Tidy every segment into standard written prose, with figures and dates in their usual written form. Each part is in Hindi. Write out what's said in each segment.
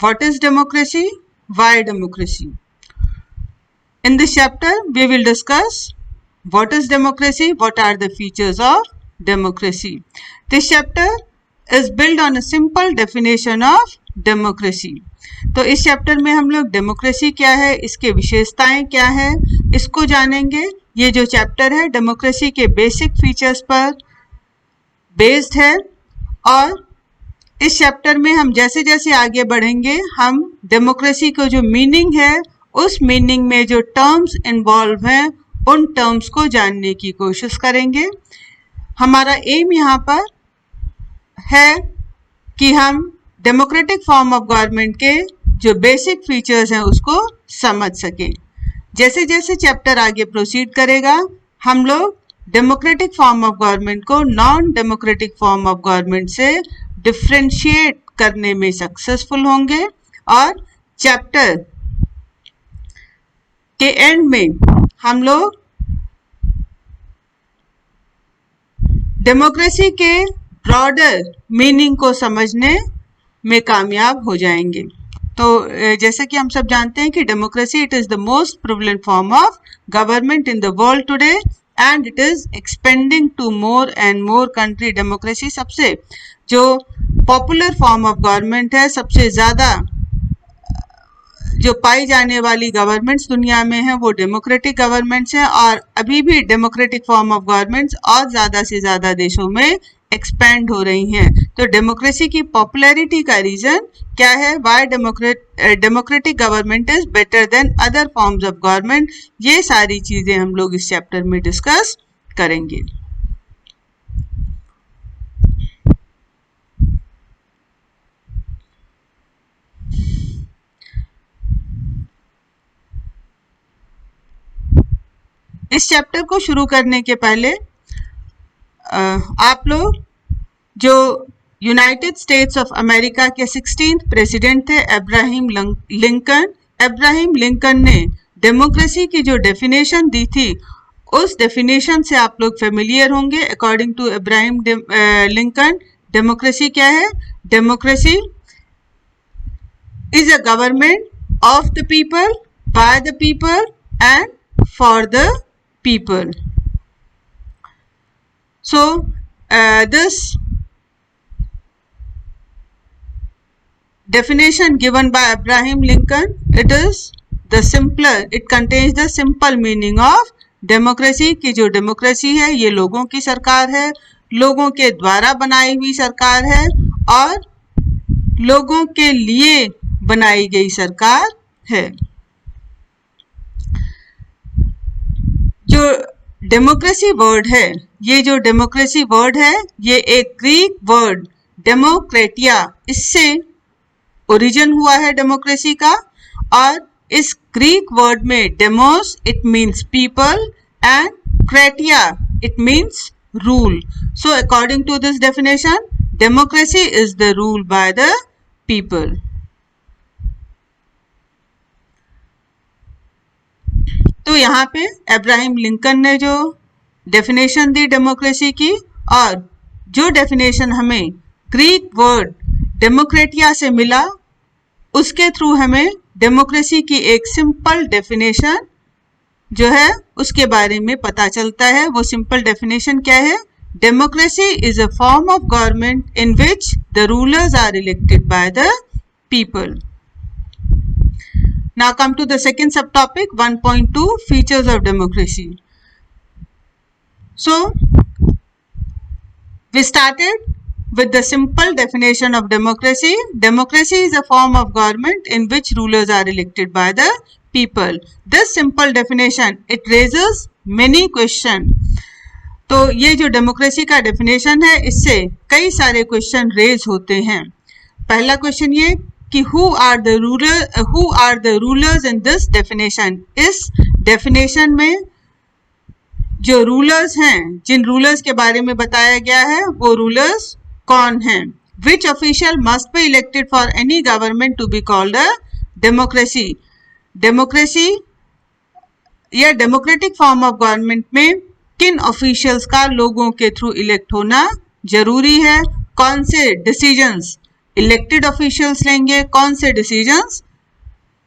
What is democracy? Why democracy? In this chapter, we will discuss what is democracy, what are the features of democracy. This chapter is built on a simple definition of democracy. तो इस चैप्टर में हम लोग डेमोक्रेसी क्या है, इसके विशेषताएं क्या है, इसको जानेंगे. ये जो चैप्टर है डेमोक्रेसी के बेसिक फीचर्स पर बेस्ड है और इस चैप्टर में हम जैसे जैसे आगे बढ़ेंगे हम डेमोक्रेसी को जो मीनिंग है उस मीनिंग में जो टर्म्स इन्वॉल्व हैं उन टर्म्स को जानने की कोशिश करेंगे. हमारा एम यहाँ पर है कि हम डेमोक्रेटिक फॉर्म ऑफ गवर्नमेंट के जो बेसिक फीचर्स हैं उसको समझ सकें. जैसे जैसे चैप्टर आगे प्रोसीड करेगा हम लोग डेमोक्रेटिक फॉर्म ऑफ गवर्नमेंट को non democratic form of government से डिफ्रेंशिएट करने में सक्सेसफुल होंगे और चैप्टर के एंड में हम लोग डेमोक्रेसी के ब्रॉडर मीनिंग को समझने में कामयाब हो जाएंगे. तो जैसे कि हम सब जानते हैं कि democracy it is the most prevalent form of government in the world today and it is expanding to more and more country. Democracy सबसे जो पॉपुलर फॉर्म ऑफ गवर्नमेंट है, सबसे ज़्यादा जो पाई जाने वाली गवर्नमेंट्स दुनिया में हैं वो डेमोक्रेटिक गवर्नमेंट्स हैं और अभी भी डेमोक्रेटिक फॉर्म ऑफ गवर्नमेंट्स और ज़्यादा से ज़्यादा देशों में एक्सपेंड हो रही हैं. तो डेमोक्रेसी की पॉपुलैरिटी का रीज़न क्या है? Why democratic government is better than other forms of government. ये सारी चीज़ें हम लोग इस चैप्टर में डिस्कस करेंगे. इस चैप्टर को शुरू करने के पहले आप लोग जो यूनाइटेड स्टेट्स ऑफ अमेरिका के 16th प्रेसिडेंट थे अब्राहम लिंकन ने डेमोक्रेसी की जो डेफिनेशन दी थी उस डेफिनेशन से आप लोग फेमिलियर होंगे. According to Abraham Lincoln democracy क्या है? Democracy is a government of the people, by the people and for the people. So this definition given by Abraham Lincoln, it contains the simple meaning of democracy कि जो डेमोक्रेसी है ये लोगों की सरकार है, लोगों के द्वारा बनाई हुई सरकार है और लोगों के लिए बनाई गई सरकार है. जो डेमोक्रेसी वर्ड है, ये जो डेमोक्रेसी वर्ड है ये एक ग्रीक वर्ड डेमोक्रेटिया, इससे ओरिजिन हुआ है डेमोक्रेसी का. और इस ग्रीक वर्ड में demos it means people and kratia it means rule. So according to this definition democracy is the rule by the people. तो यहाँ पे अब्राहम लिंकन ने जो डेफिनेशन दी डेमोक्रेसी की और जो डेफिनेशन हमें ग्रीक वर्ड डेमोक्रेटिया से मिला उसके थ्रू हमें डेमोक्रेसी की एक सिंपल डेफिनेशन जो है उसके बारे में पता चलता है. वो सिंपल डेफिनेशन क्या है? Democracy is a form of government in which the rulers are elected by the people. Now come to the second subtopic 1.2 features of democracy. So we started with the simple definition of democracy. Democracy is a form of government in which rulers are elected by the people. This simple definition it raises many questions. तो ये जो डेमोक्रेसी का डेफिनेशन है इससे कई सारे क्वेश्चन रेज होते हैं. पहला क्वेश्चन ये कि who are the rulers in this definition. इस डेफिनेशन में जो रूलर्स हैं, जिन रूलर्स के बारे में बताया गया है वो रूलर्स कौन हैं? Which official must be elected for any government to be called a democracy. Democracy या डेमोक्रेटिक फॉर्म ऑफ गवर्नमेंट में किन ऑफिशियल्स का लोगों के थ्रू इलेक्ट होना जरूरी है? कौन से डिसीजंस इलेक्टेड ऑफिशियल्स लेंगे, कौन से डिसीजंस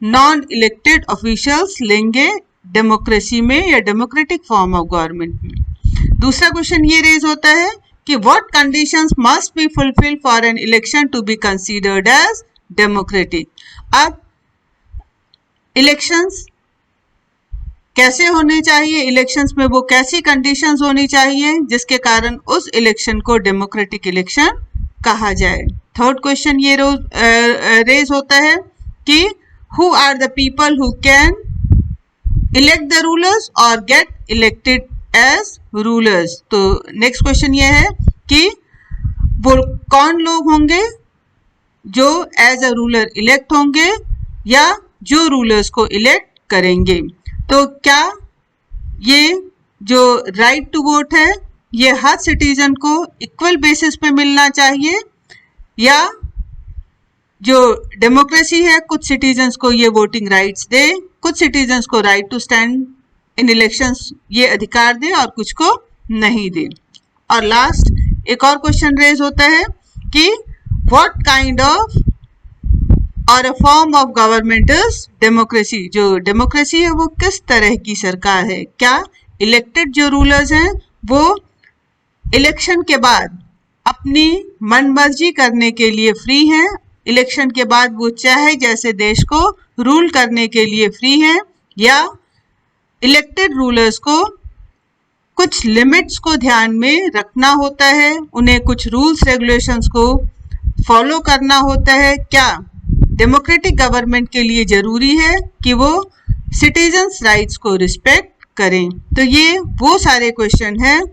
नॉन इलेक्टेड ऑफिशियल्स लेंगे डेमोक्रेसी में या डेमोक्रेटिक फॉर्म ऑफ गवर्नमेंट में। दूसरा क्वेश्चन ये रेज होता है कि what conditions must be fulfil for an election to be considered as democratic. अब इलेक्शंस कैसे होने चाहिए, इलेक्शंस में वो कैसी कंडीशंस होनी चाहिए जिसके कारण उस इलेक्शन को डेमोक्रेटिक इलेक्शन कहा जाए। थर्ड क्वेश्चन ये रेज होता है कि who are the people who can elect the rulers और गेट इलेक्टेड एज रूलर्स। तो नेक्स्ट क्वेश्चन ये है कि वो कौन लोग होंगे जो एज अ रूलर इलेक्ट होंगे या जो रूलर्स को इलेक्ट करेंगे। तो क्या ये जो राइट टू वोट है ये हर सिटीजन को इक्वल बेसिस पे मिलना चाहिए, या जो डेमोक्रेसी है कुछ सिटीजन्स को ये वोटिंग राइट्स दे, कुछ सिटीजन्स को right to stand in elections ये अधिकार दे और कुछ को नहीं दे। और लास्ट एक और क्वेश्चन रेज होता है कि व्हाट काइंड ऑफ और अ form of government is democracy. जो डेमोक्रेसी है वो किस तरह की सरकार है, क्या इलेक्टेड जो रूलर्स हैं वो इलेक्शन के बाद अपनी मनमर्जी करने के लिए फ्री हैं, इलेक्शन के बाद वो चाहे जैसे देश को रूल करने के लिए फ्री हैं, या इलेक्टेड रूलर्स को कुछ लिमिट्स को ध्यान में रखना होता है, उन्हें कुछ रूल्स रेगुलेशंस को फॉलो करना होता है। क्या डेमोक्रेटिक गवर्नमेंट के लिए जरूरी है कि वो सिटीजन्स राइट्स को रिस्पेक्ट करें। तो ये वो सारे क्वेश्चन हैं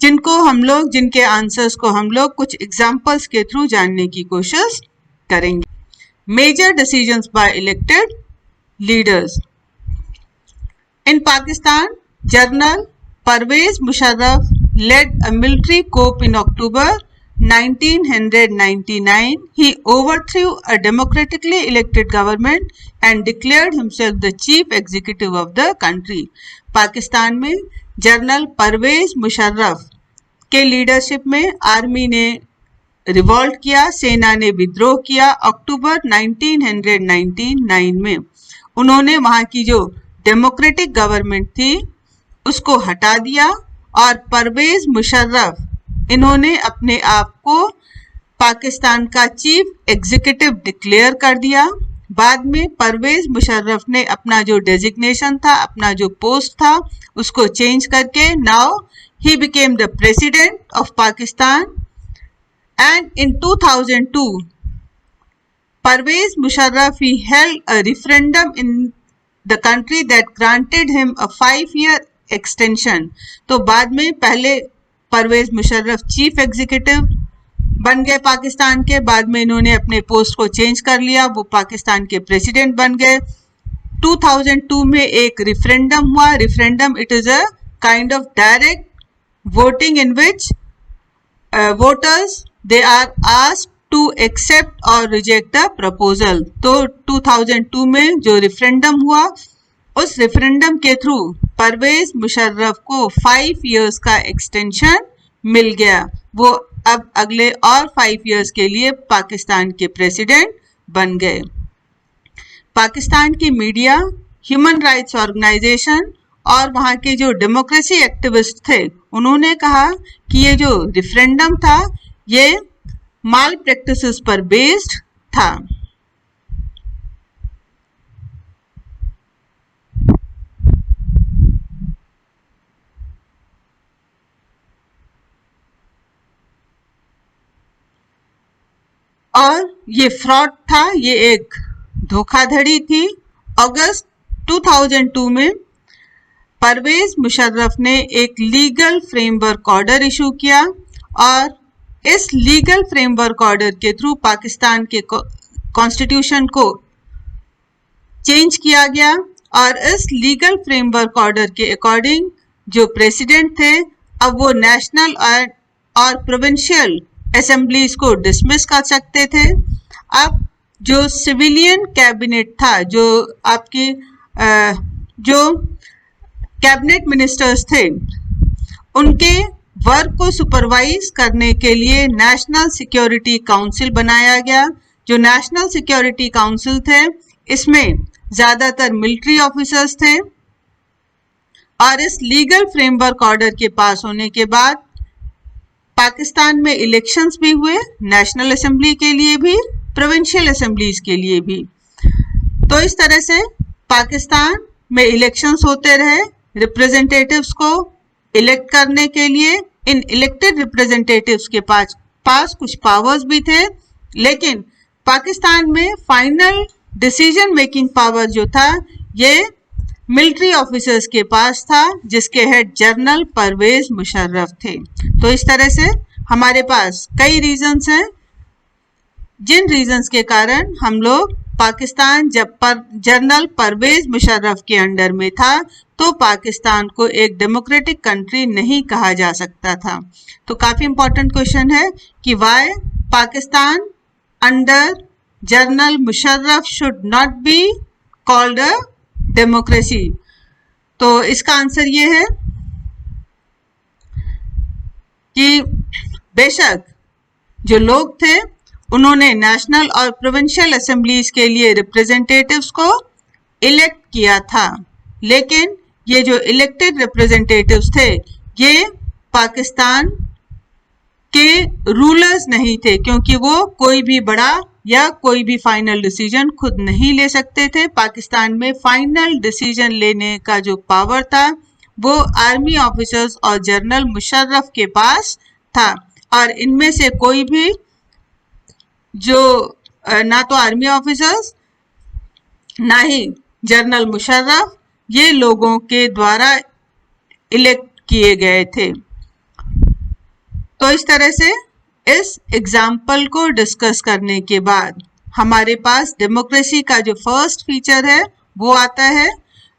जिनके आंसर्स को हम लोग कुछ एग्जाम्पल्स के थ्रू जानने की कोशिश करेंगे। Major decisions by elected leaders in Pakistan, general Pervez Musharraf led a military coup in October 1999. He overthrew a democratically elected government and declared himself the chief executive of the country. Pakistan में जनरल परवेज मुशर्रफ के लीडरशिप में आर्मी ने रिवॉल्ट किया, सेना ने विद्रोह किया। अक्टूबर 1999 में उन्होंने वहां की जो डेमोक्रेटिक गवर्नमेंट थी उसको हटा दिया और परवेज मुशर्रफ इन्होंने अपने आप को पाकिस्तान का चीफ एग्जीक्यूटिव डिक्लेयर कर दिया। बाद में परवेज मुशर्रफ ने अपना जो डेजिग्नेशन था, अपना जो पोस्ट था उसको चेंज करके now he became the president of Pakistan. And in 2002 Pervez Musharraf he held a referendum in the country that granted him a 5-year extension. तो बाद में पहले परवेज मुशर्रफ चीफ एग्जीक्यूटिव बन गए पाकिस्तान के, बाद में इन्होंने अपने पोस्ट को चेंज कर लिया, वो पाकिस्तान के प्रेसिडेंट बन गए। 2002 में एक रेफरेंडम हुआ। Referendum it is a kind of direct voting in which voters they are asked to accept और रिजेक्ट द प्रपोजल। तो 2002 में जो रेफरेंडम हुआ उस रेफरेंडम के थ्रू परवेज मुशर्रफ को 5 years का एक्सटेंशन मिल गया। वो अब अगले और 5 years के लिए पाकिस्तान के प्रेसिडेंट बन गए। पाकिस्तान की मीडिया, ह्यूमन राइट्स ऑर्गेनाइजेशन और वहाँ के जो डेमोक्रेसी एक्टिविस्ट थे उन्होंने कहा कि ये जो रेफरेंडम था ये माल प्रैक्टिसेस पर बेस्ड था। और ये फ्रॉड था, ये एक धोखाधड़ी थी। अगस्त 2002 में परवेज मुशर्रफ ने एक लीगल फ्रेमवर्क ऑर्डर इशू किया और इस लीगल फ्रेमवर्क ऑर्डर के थ्रू पाकिस्तान के कॉन्स्टिट्यूशन को चेंज किया गया और इस लीगल फ्रेमवर्क ऑर्डर के अकॉर्डिंग जो प्रेसिडेंट थे अब वो नेशनल और प्रोविंशियल असेंबलीज को डिसमिस कर सकते थे। अब जो सिविलियन कैबिनेट था, जो आपकी जो कैबिनेट मिनिस्टर्स थे, उनके वर्क को सुपरवाइज करने के लिए नेशनल सिक्योरिटी काउंसिल बनाया गया। जो नेशनल सिक्योरिटी काउंसिल थे इसमें ज्यादातर मिलिट्री ऑफिसर्स थे और इस लीगल फ्रेमवर्क ऑर्डर के पास होने के बाद पाकिस्तान में इलेक्शंस भी हुए, नेशनल असेंबली के लिए भी, प्रोविंशियल असेंबलीज के लिए भी। तो इस तरह से पाकिस्तान में इलेक्शंस होते रहे रिप्रेजेंटेटिव्स को इलेक्ट करने के लिए। इन इलेक्टेड रिप्रेजेंटेटिव्स के पास कुछ पावर्स भी थे, लेकिन पाकिस्तान में फाइनल डिसीजन मेकिंग पावर जो था ये मिलिट्री ऑफिसर्स के पास था, जिसके हेड जनरल परवेज मुशर्रफ थे। तो इस तरह से हमारे पास कई रीजंस हैं, जिन रीजंस के कारण हम लोग पाकिस्तान जब जनरल परवेज मुशर्रफ के अंडर में था तो पाकिस्तान को एक डेमोक्रेटिक कंट्री नहीं कहा जा सकता था। तो काफी इंपॉर्टेंट क्वेश्चन है कि why Pakistan under general Musharraf should not be called a democracy. तो इसका आंसर ये है कि बेशक जो लोग थे उन्होंने नेशनल और प्रोविंशियल असेंबलीज के लिए रिप्रेजेंटेटिव्स को इलेक्ट किया था, लेकिन ये जो इलेक्टेड रिप्रेजेंटेटिव्स थे ये पाकिस्तान के रूलर्स नहीं थे, क्योंकि वो कोई भी बड़ा या कोई भी फाइनल डिसीजन खुद नहीं ले सकते थे। पाकिस्तान में फाइनल डिसीजन लेने का जो पावर था वो आर्मी ऑफिसर्स और जनरल मुशर्रफ के पास था, और इनमें से कोई भी जो ना तो आर्मी ऑफिसर्स ना ही जनरल मुशर्रफ ये लोगों के द्वारा इलेक्ट किए गए थे। तो इस तरह से इस एग्जाम्पल को डिस्कस करने के बाद हमारे पास डेमोक्रेसी का जो फर्स्ट फीचर है वो आता है।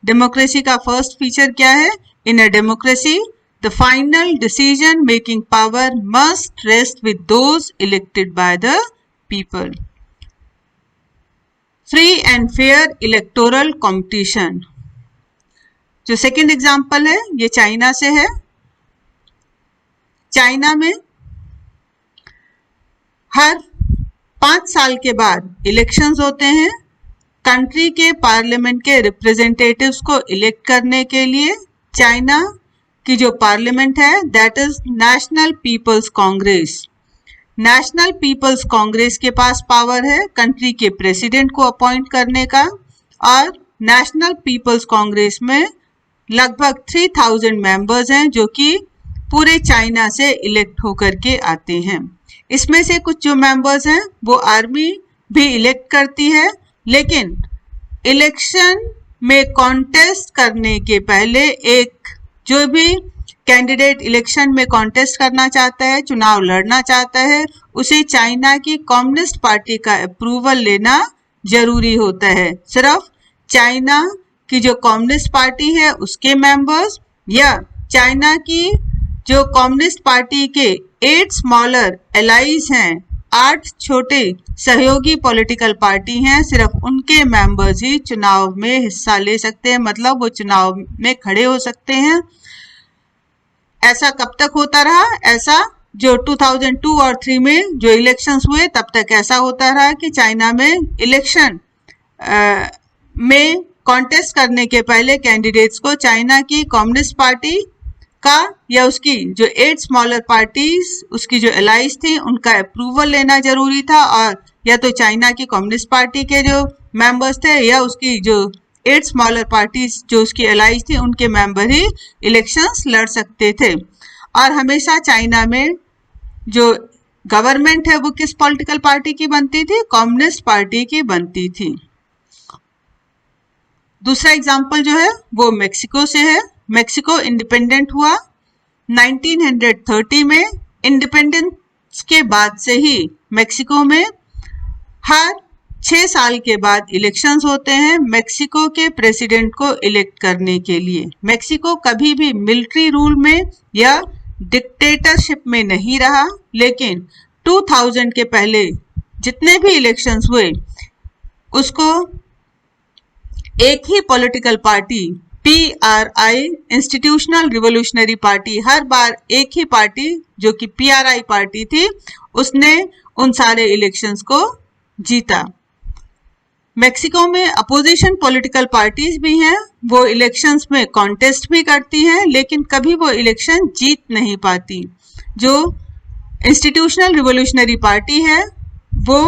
डेमोक्रेसी का फर्स्ट फीचर क्या है? In a democracy the final decision making power must rest with those elected by the people. Free and fair electoral competition. जो सेकंड एग्जाम्पल है ये चाइना से है। चाइना में हर 5 साल के बाद इलेक्शंस होते हैं कंट्री के पार्लियामेंट के रिप्रेजेंटेटिव्स को इलेक्ट करने के लिए। चाइना की जो पार्लियामेंट है that is national people's congress. National people's congress के पास पावर है कंट्री के प्रेसिडेंट को अपॉइंट करने का, और नेशनल पीपल्स कांग्रेस में लगभग 3000 मेंबर्स हैं जो कि पूरे चाइना से इलेक्ट होकर के आते हैं। इसमें से कुछ जो मेंबर्स हैं वो आर्मी भी इलेक्ट करती है, लेकिन इलेक्शन में कॉन्टेस्ट करने के पहले एक जो भी कैंडिडेट इलेक्शन में कॉन्टेस्ट करना चाहता है, चुनाव लड़ना चाहता है, उसे चाइना की कम्युनिस्ट पार्टी का अप्रूवल लेना जरूरी होता है। सिर्फ चाइना की जो कम्युनिस्ट पार्टी है उसके मेंबर्स या चाइना की जो कम्युनिस्ट पार्टी के 8 स्मॉलर एलाइज हैं, 8 छोटे सहयोगी पॉलिटिकल पार्टी हैं, सिर्फ उनके मेंबर्स ही चुनाव में हिस्सा ले सकते हैं, मतलब वो चुनाव में खड़े हो सकते हैं। ऐसा कब तक होता रहा? ऐसा जो 2002 और 3 में जो इलेक्शंस हुए तब तक ऐसा होता रहा कि चाइना में इलेक्शन में कॉन्टेस्ट करने के पहले कैंडिडेट्स को चाइना की कम्युनिस्ट पार्टी का या उसकी जो 8 स्मॉलर पार्टीज उसकी जो एलाइज थी उनका अप्रूवल लेना जरूरी था, और या तो चाइना की कम्युनिस्ट पार्टी के जो मेंबर्स थे या उसकी जो 8 स्मॉलर पार्टीज जो उसकी एलाइज थी उनके मेंबर ही इलेक्शंस लड़ सकते थे। और हमेशा चाइना में जो गवर्नमेंट है वो किस पॉलिटिकल पार्टी की बनती थी? कम्युनिस्ट पार्टी की बनती थी। दूसरा एग्जाम्पल जो है वो मेक्सिको से है। मेक्सिको इंडिपेंडेंट हुआ 1930 में। इंडिपेंडेंस के बाद से ही मेक्सिको में हर 6 साल के बाद इलेक्शंस होते हैं मेक्सिको के प्रेसिडेंट को इलेक्ट करने के लिए। मेक्सिको कभी भी मिलिट्री रूल में या डिक्टेटरशिप में नहीं रहा, लेकिन 2000 के पहले जितने भी इलेक्शंस हुए उसको एक ही political party PRI institutional revolutionary party, हर बार एक ही पार्टी जो कि PRI पार्टी थी उसने उन सारे इलेक्शंस को जीता। मेक्सिको में अपोजिशन पॉलिटिकल पार्टीज भी हैं, वो इलेक्शंस में कॉन्टेस्ट भी करती हैं लेकिन कभी वो इलेक्शन जीत नहीं पाती। जो इंस्टीट्यूशनल रिवोल्यूशनरी पार्टी है वो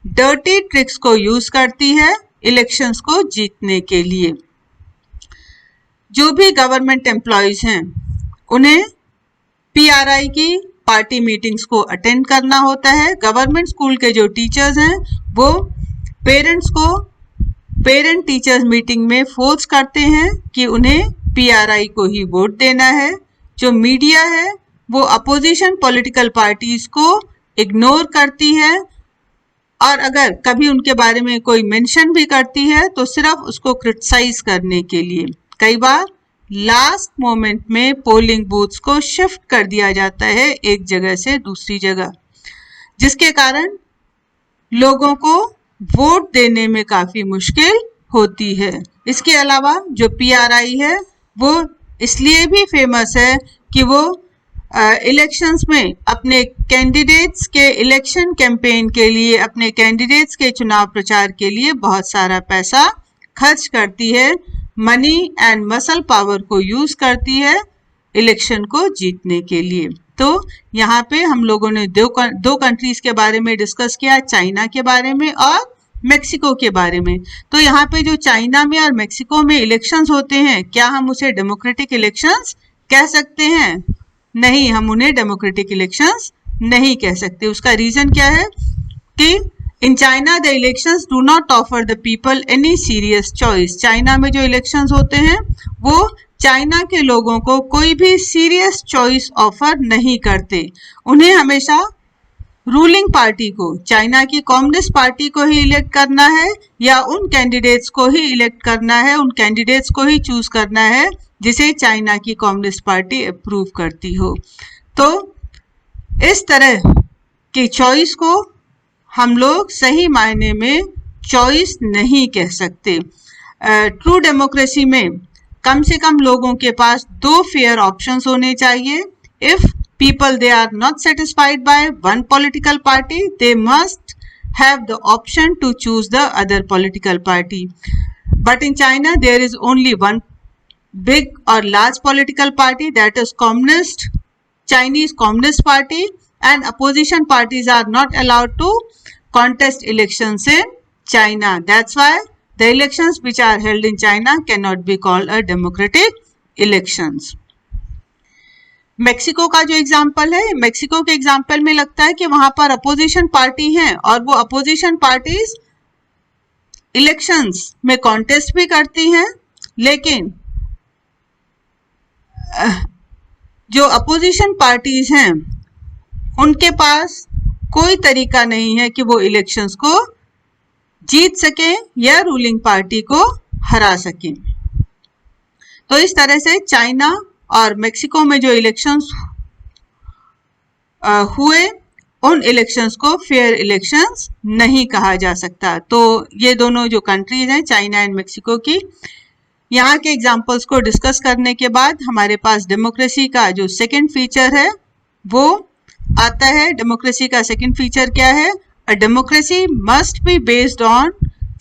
डर्टी ट्रिक्स को यूज करती है इलेक्शंस को जीतने के लिए। जो भी गवर्नमेंट एम्प्लॉयज हैं उन्हें PRI की पार्टी मीटिंग्स को अटेंड करना होता है। गवर्नमेंट स्कूल के जो टीचर्स हैं वो पेरेंट्स को पेरेंट टीचर्स मीटिंग में फोर्स करते हैं कि उन्हें PRI को ही वोट देना है। जो मीडिया है वो अपोजिशन पॉलिटिकल पार्टीज को इग्नोर करती है और अगर कभी उनके बारे में कोई मेंशन भी करती है तो सिर्फ उसको क्रिटिसाइज करने के लिए। कई बार लास्ट मोमेंट में पोलिंग बूथ्स को शिफ्ट कर दिया जाता है एक जगह से दूसरी जगह, जिसके कारण लोगों को वोट देने में काफी मुश्किल होती है। इसके अलावा जो PRI है वो इसलिए भी फेमस है कि वो इलेक्शंस में अपने कैंडिडेट्स के इलेक्शन कैंपेन के लिए, अपने कैंडिडेट्स के चुनाव प्रचार के लिए बहुत सारा पैसा खर्च करती है, मनी एंड मसल पावर को यूज करती है इलेक्शन को जीतने के लिए। तो यहाँ पे हम लोगों ने दो कंट्रीज के बारे में डिस्कस किया, चाइना के बारे में और मेक्सिको के बारे में। तो यहाँ पे जो चाइना में और मेक्सिको में इलेक्शंस होते हैं, क्या हम उसे डेमोक्रेटिक इलेक्शंस कह सकते हैं? नहीं, हम उन्हें डेमोक्रेटिक इलेक्शंस नहीं कह सकते। उसका रीजन क्या है कि in China the elections do not offer the people any serious choice. China में जो इलेक्शंस होते हैं वो चाइना के लोगों को कोई भी सीरियस चॉइस ऑफर नहीं करते। उन्हें हमेशा रूलिंग पार्टी को, चाइना की कम्युनिस्ट पार्टी को ही इलेक्ट करना है या उन कैंडिडेट्स को ही इलेक्ट करना है, उन कैंडिडेट्स को ही चूज करना है जिसे चाइना की कम्युनिस्ट पार्टी अप्रूव करती हो। तो इस तरह के चॉइस को हम लोग सही मायने में चॉइस नहीं कह सकते। ट्रू डेमोक्रेसी में कम से कम लोगों के पास 2 फेयर ऑप्शंस होने चाहिए। If people they are not satisfied by one political party, they must have the option to choose the other political party. But in China there is only one big or large political party, that is communist, Chinese Communist Party, and opposition parties are not allowed to contest elections in China. That's why the elections which are held in China cannot be called a democratic elections. Mexico का जो एग्जाम्पल है, मेक्सिको के एग्जाम्पल में लगता है कि वहां पर अपोजिशन पार्टी है और वो अपोजिशन पार्टीज इलेक्शंस में कॉन्टेस्ट भी करती हैं, लेकिन जो अपोजिशन पार्टीज हैं उनके पास कोई तरीका नहीं है कि वो इलेक्शंस को जीत सकें या रूलिंग पार्टी को हरा सकें। तो इस तरह से चाइना और मेक्सिको में जो इलेक्शंस हुए उन इलेक्शंस को फेयर इलेक्शंस नहीं कहा जा सकता। तो ये दोनों जो कंट्रीज हैं, चाइना एंड मेक्सिको की, यहाँ के एग्जाम्पल्स को डिस्कस करने के बाद हमारे पास डेमोक्रेसी का जो सेकंड फीचर है वो आता है। डेमोक्रेसी का सेकंड फीचर क्या है? A democracy must be based on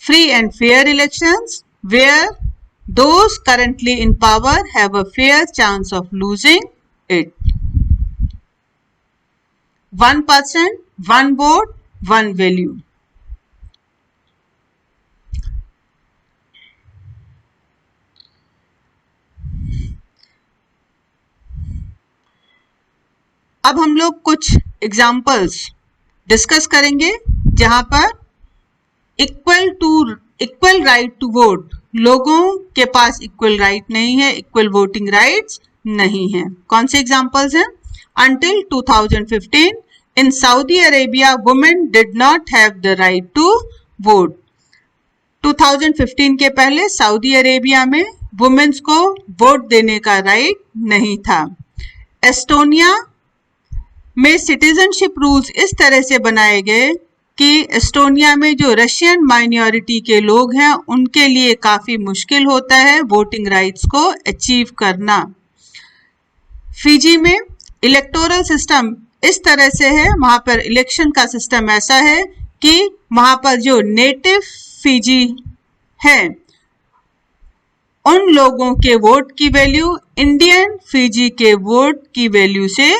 free and fair elections where those currently in power have a fair chance of losing it. 1 person, 1 vote, 1 value. अब हम लोग कुछ एग्जाम्पल्स डिस्कस करेंगे जहां पर इक्वल राइट टू वोट, लोगों के पास इक्वल राइट नहीं है, इक्वल वोटिंग राइट्स नहीं है। कौन से एग्जांपल्स हैं? Until 2015 in Saudi Arabia women did not have the right to vote. 2015 के पहले सऊदी अरेबिया में वुमेन्स को वोट देने का राइट नहीं था। एस्टोनिया में सिटीजनशिप रूल्स इस तरह से बनाए गए कि एस्टोनिया में जो रशियन माइनॉरिटी के लोग हैं उनके लिए काफ़ी मुश्किल होता है वोटिंग राइट्स को अचीव करना। फिजी में इलेक्टोरल सिस्टम इस तरह से है, वहाँ पर इलेक्शन का सिस्टम ऐसा है कि वहाँ पर जो नेटिव फिजी है उन लोगों के वोट की वैल्यू इंडियन फिजी के वोट की वैल्यू से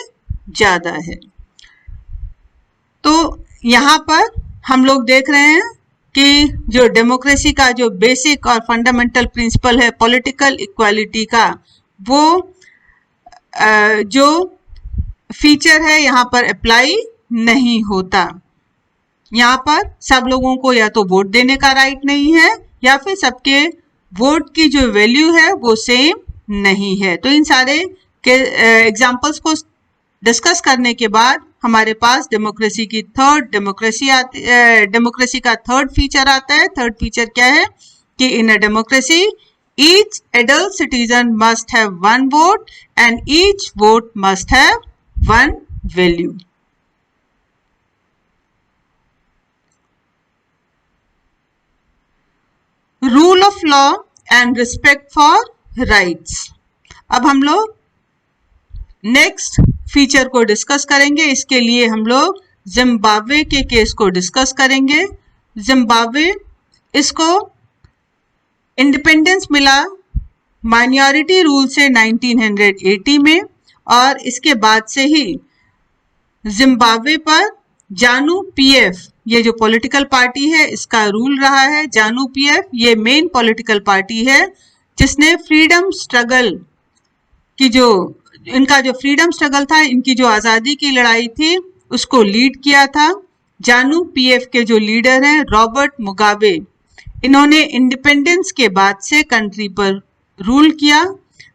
ज़्यादा है। तो यहाँ पर हम लोग देख रहे हैं कि जो डेमोक्रेसी का जो बेसिक और फंडामेंटल प्रिंसिपल है पॉलिटिकल इक्वालिटी का, वो जो फीचर है यहाँ पर अप्लाई नहीं होता। यहाँ पर सब लोगों को या तो वोट देने का राइट नहीं है या फिर सबके वोट की जो वैल्यू है वो सेम नहीं है। तो इन सारे के एग्जाम्पल्स को डिस्कस करने के बाद हमारे पास डेमोक्रेसी का थर्ड फीचर आता है। थर्ड फीचर क्या है कि in a democracy each adult citizen must have one vote and each vote must have one value. Rule of law and respect for rights. अब हम लोग नेक्स्ट फीचर को डिस्कस करेंगे। इसके लिए हम लोग जिम्बाब्वे के केस को डिस्कस करेंगे। जिम्बाब्वे, इसको इंडिपेंडेंस मिला माइनॉरिटी रूल से 1980 में और इसके बाद से ही जिम्बाब्वे पर जानू पीएफ, ये जो पॉलिटिकल पार्टी है इसका रूल रहा है। जानू पीएफ ये मेन पॉलिटिकल पार्टी है जिसने फ्रीडम स्ट्रगल की जो इनका जो फ्रीडम स्ट्रगल था, इनकी जो आज़ादी की लड़ाई थी उसको लीड किया था। जानू पीएफ के जो लीडर हैं रॉबर्ट मुगाबे, इन्होंने इंडिपेंडेंस के बाद से कंट्री पर रूल किया।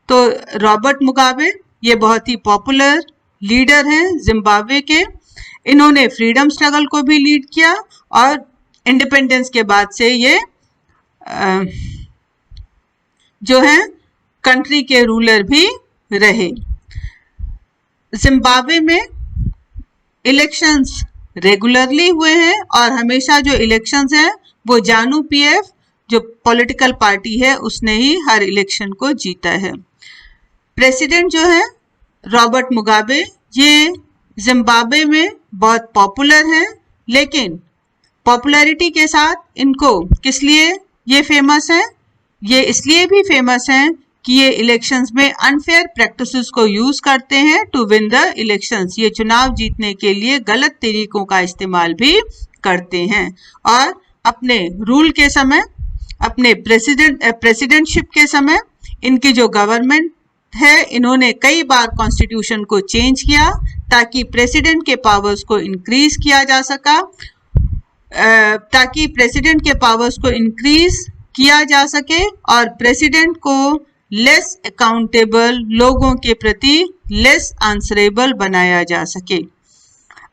तो रॉबर्ट मुगाबे ये बहुत ही पॉपुलर लीडर हैं जिम्बाब्वे के। इन्होंने फ्रीडम स्ट्रगल को भी लीड किया और इंडिपेंडेंस के बाद से ये जो है कंट्री के रूलर भी रहे। जिम्बाब्वे में इलेक्शंस रेगुलरली हुए हैं और हमेशा जो इलेक्शंस हैं वो जानू पीएफ जो पॉलिटिकल पार्टी है उसने ही हर इलेक्शन को जीता है। प्रेसिडेंट जो है रॉबर्ट मुगाबे, ये जिम्बाब्वे में बहुत पॉपुलर हैं, लेकिन पॉपुलैरिटी के साथ इनको किस लिए ये फेमस है? ये इसलिए भी फेमस हैं कि ये इलेक्शंस में अनफेयर प्रैक्टिसेस को यूज करते हैं टू विन द इलेक्शंस। ये चुनाव जीतने के लिए गलत तरीकों का इस्तेमाल भी करते हैं और अपने रूल के समय, अपने प्रेसिडेंटशिप के समय इनकी जो गवर्नमेंट है इन्होंने कई बार कॉन्स्टिट्यूशन को चेंज किया ताकि प्रेसिडेंट के पावर्स को इंक्रीज किया जा सका, ताकि प्रेसिडेंट के पावर्स को इंक्रीज किया जा सके और प्रेसिडेंट को लेस अकाउंटेबल, लोगों के प्रति लेस आंसरेबल बनाया जा सके।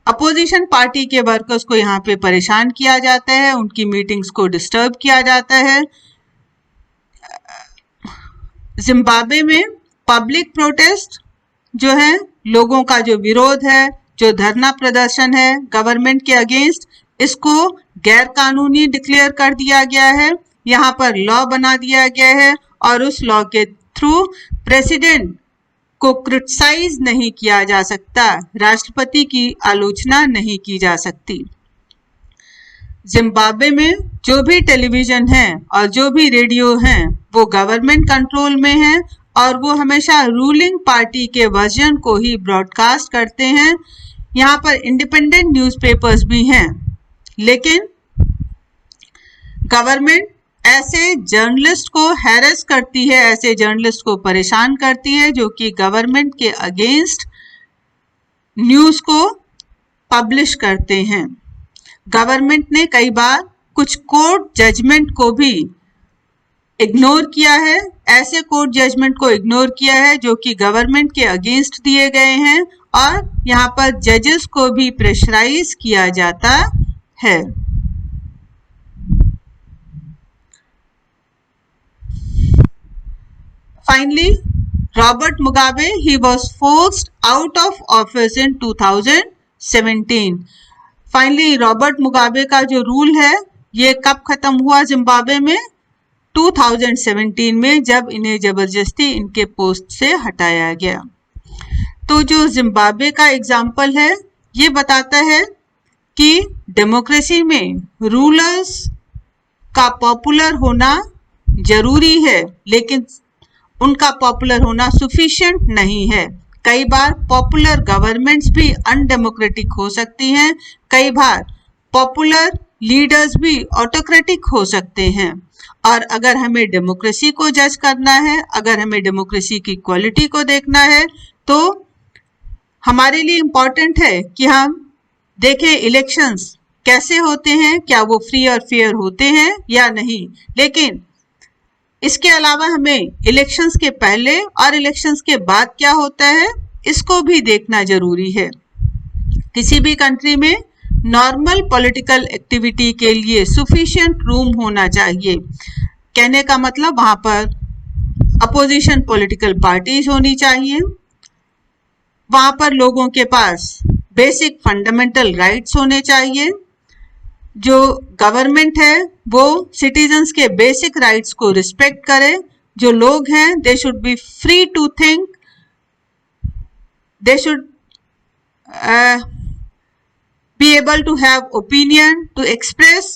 अपोजिशन पार्टी के वर्कर्स को यहाँ पे परेशान किया जाता है, उनकी मीटिंग्स को डिस्टर्ब किया जाता है। जिम्बाब्वे में पब्लिक प्रोटेस्ट जो है, लोगों का जो विरोध है, जो धरना प्रदर्शन है गवर्नमेंट के अगेंस्ट, इसको गैर कानूनी डिक्लेयर कर दिया गया है। यहाँ पर लॉ बना दिया गया है और उस लॉ के थ्रू प्रेसिडेंट को क्रिटिसाइज नहीं किया जा सकता, राष्ट्रपति की आलोचना नहीं की जा सकती। जिम्बाब्वे में जो भी टेलीविजन है और जो भी रेडियो हैं वो गवर्नमेंट कंट्रोल में है और वो हमेशा रूलिंग पार्टी के वर्जन को ही ब्रॉडकास्ट करते हैं। यहाँ पर इंडिपेंडेंट न्यूज़पेपर्स भी हैं, लेकिन गवर्नमेंट ऐसे जर्नलिस्ट को हैरेस करती है, ऐसे जर्नलिस्ट को परेशान करती है जो कि गवर्नमेंट के अगेंस्ट न्यूज़ को पब्लिश करते हैं। गवर्नमेंट ने कई बार कुछ कोर्ट जजमेंट को भी इग्नोर किया है, ऐसे कोर्ट जजमेंट को इग्नोर किया है जो कि गवर्नमेंट के अगेंस्ट दिए गए हैं और यहाँ पर जजेस को भी प्रेशराइज किया जाता है। Finally, Robert Mugabe, he was forced out of office in 2017. Finally Robert Mugabe का जो रूल है ये कब खत्म हुआ जिम्बाब्वे में? 2017 में, जब इन्हें जबरदस्ती इनके पोस्ट से हटाया गया। तो जो जिम्बाब्वे का एग्जाम्पल है ये बताता है कि डेमोक्रेसी में रूलर्स का पॉपुलर होना जरूरी है, लेकिन उनका पॉपुलर होना सफिशिएंट नहीं है। कई बार पॉपुलर गवर्नमेंट्स भी अनडेमोक्रेटिक हो सकती हैं, कई बार पॉपुलर लीडर्स भी ऑटोक्रेटिक हो सकते हैं। और अगर हमें डेमोक्रेसी को जज करना है, अगर हमें डेमोक्रेसी की क्वालिटी को देखना है, तो हमारे लिए इम्पॉर्टेंट है कि हम देखें इलेक्शंस कैसे होते हैं, क्या वो फ्री और फेयर होते हैं या नहीं। लेकिन इसके अलावा हमें इलेक्शंस के पहले और इलेक्शंस के बाद क्या होता है इसको भी देखना जरूरी है। किसी भी कंट्री में नॉर्मल पॉलिटिकल एक्टिविटी के लिए सफिशिएंट रूम होना चाहिए। कहने का मतलब वहां पर अपोजिशन पॉलिटिकल पार्टीज होनी चाहिए, वहां पर लोगों के पास बेसिक फंडामेंटल राइट्स होने चाहिए, जो गवर्नमेंट है वो सिटीजन्स के बेसिक राइट्स को रिस्पेक्ट करे, जो लोग हैं they should be free to think, they should be able to have opinion, to express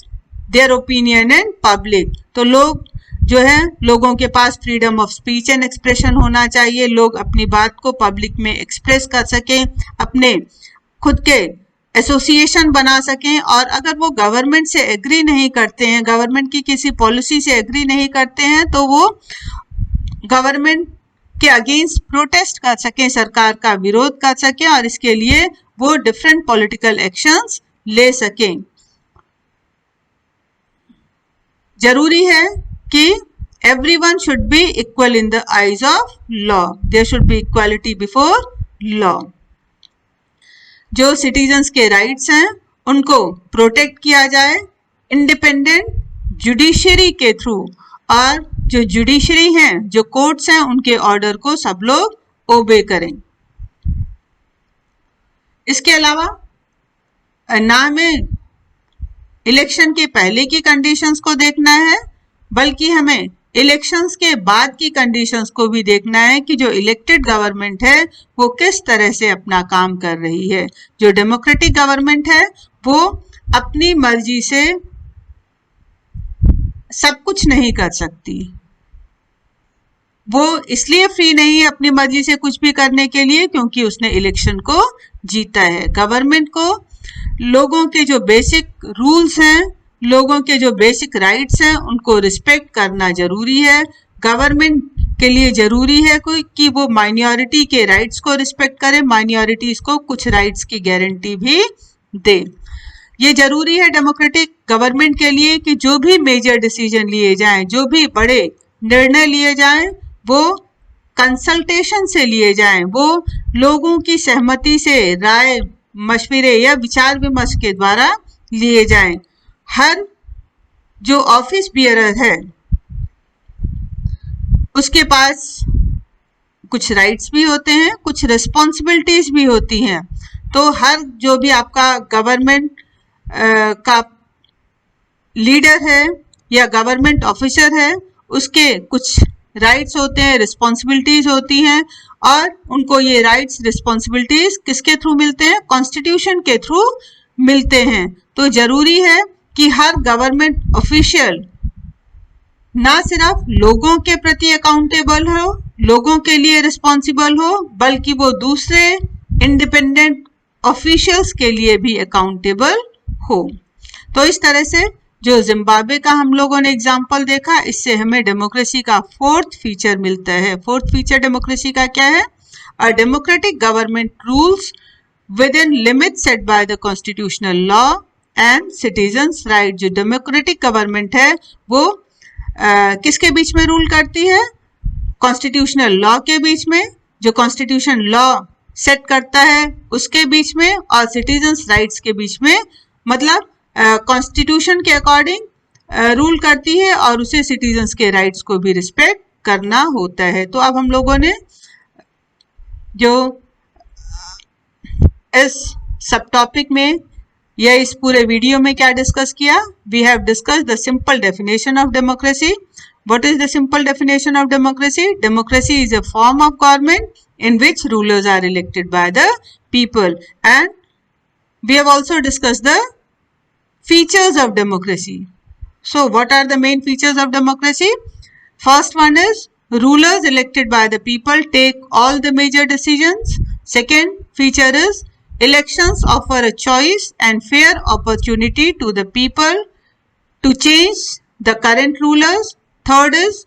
their opinion in public। तो लोग जो है लोगों के पास freedom of speech and expression होना चाहिए, लोग अपनी बात को पब्लिक में एक्सप्रेस कर सकें, अपने खुद के एसोसिएशन बना सकें। और अगर वो गवर्नमेंट से एग्री नहीं करते हैं, गवर्नमेंट की किसी पॉलिसी से एग्री नहीं करते हैं, तो वो गवर्नमेंट के अगेंस्ट प्रोटेस्ट कर सकें, सरकार का विरोध कर सकें, और इसके लिए वो डिफरेंट पॉलिटिकल एक्शंस ले सकें। जरूरी है कि everyone should be equal in the eyes of law, there should be equality before law. जो सिटीजन्स के राइट्स हैं उनको प्रोटेक्ट किया जाए इंडिपेंडेंट जुडिशरी के थ्रू, और जो जुडिशरी हैं, जो कोर्ट्स हैं, उनके ऑर्डर को सब लोग ओबे करें। इसके अलावा ना हमें इलेक्शन के पहले की कंडीशंस को देखना है, बल्कि हमें इलेक्शंस के बाद की कंडीशंस को भी देखना है कि जो इलेक्टेड गवर्नमेंट है वो किस तरह से अपना काम कर रही है। जो डेमोक्रेटिक गवर्नमेंट है वो अपनी मर्जी से सब कुछ नहीं कर सकती, वो इसलिए फ्री नहीं है अपनी मर्जी से कुछ भी करने के लिए क्योंकि उसने इलेक्शन को जीता है। गवर्नमेंट को लोगों के जो बेसिक रूल्स हैं, लोगों के जो बेसिक राइट्स हैं, उनको रिस्पेक्ट करना जरूरी है। गवर्नमेंट के लिए जरूरी है कि वो माइनॉरिटी के राइट्स को रिस्पेक्ट करे, माइनॉरिटीज को कुछ राइट्स की गारंटी भी दे। ये जरूरी है डेमोक्रेटिक गवर्नमेंट के लिए कि जो भी मेजर डिसीजन लिए जाएं, जो भी बड़े निर्णय लिए जाएं, वो कंसल्टेशन से लिए जाएं, वो लोगों की सहमति से, राय मशवरे या विचार विमर्श के द्वारा लिए जाएं। हर जो ऑफिस बियरर है उसके पास कुछ राइट्स भी होते हैं, कुछ रिस्पॉन्सिबिलिटीज भी होती हैं। तो हर जो भी आपका गवर्नमेंट का लीडर है या गवर्नमेंट ऑफिसर है, उसके कुछ राइट्स होते हैं, रिस्पॉन्सिबिलिटीज होती हैं, और उनको ये राइट्स रिस्पॉन्सिबिलिटीज किसके थ्रू मिलते हैं? कॉन्स्टिट्यूशन के थ्रू मिलते हैं। तो जरूरी है कि हर गवर्नमेंट ऑफिशियल ना सिर्फ लोगों के प्रति अकाउंटेबल हो, लोगों के लिए रिस्पॉन्सिबल हो, बल्कि वो दूसरे इंडिपेंडेंट ऑफिशियल्स के लिए भी अकाउंटेबल हो। तो इस तरह से जो जिम्बाब्वे का हम लोगों ने एग्जाम्पल देखा, इससे हमें डेमोक्रेसी का फोर्थ फीचर मिलता है। फोर्थ फीचर डेमोक्रेसी का क्या है? A democratic government rules with in limit set by the constitutional law and citizens right. जो डेमोक्रेटिक गवर्नमेंट है वो किसके बीच में रूल करती है? कॉन्स्टिट्यूशनल लॉ के बीच में, जो कॉन्स्टिट्यूशन लॉ सेट करता है उसके बीच में, और सिटीजन्स राइट्स के बीच में। मतलब कॉन्स्टिट्यूशन के अकॉर्डिंग रूल करती है और उसे सिटीजन्स के राइट्स को भी रिस्पेक्ट करना होता है। तो अब हम लोगों ने जो इस सब टॉपिक में या इस पूरे वीडियो में क्या डिस्कस किया? We have discuss the simple definition of democracy. What is the simple definition of democracy? Democracy is a form of government in which rulers are elected by the people. And we have also discussed the features of democracy. So what are the main features of democracy? First one is rulers elected by the people take all the major decisions. Second feature is elections offer a choice and fair opportunity to the people to change the current rulers. Third is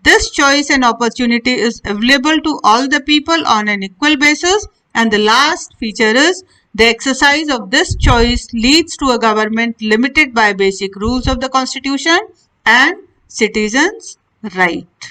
this choice and opportunity is available to all the people on an equal basis. And the last feature is the exercise of this choice leads to a government limited by basic rules of the constitution and citizens' right.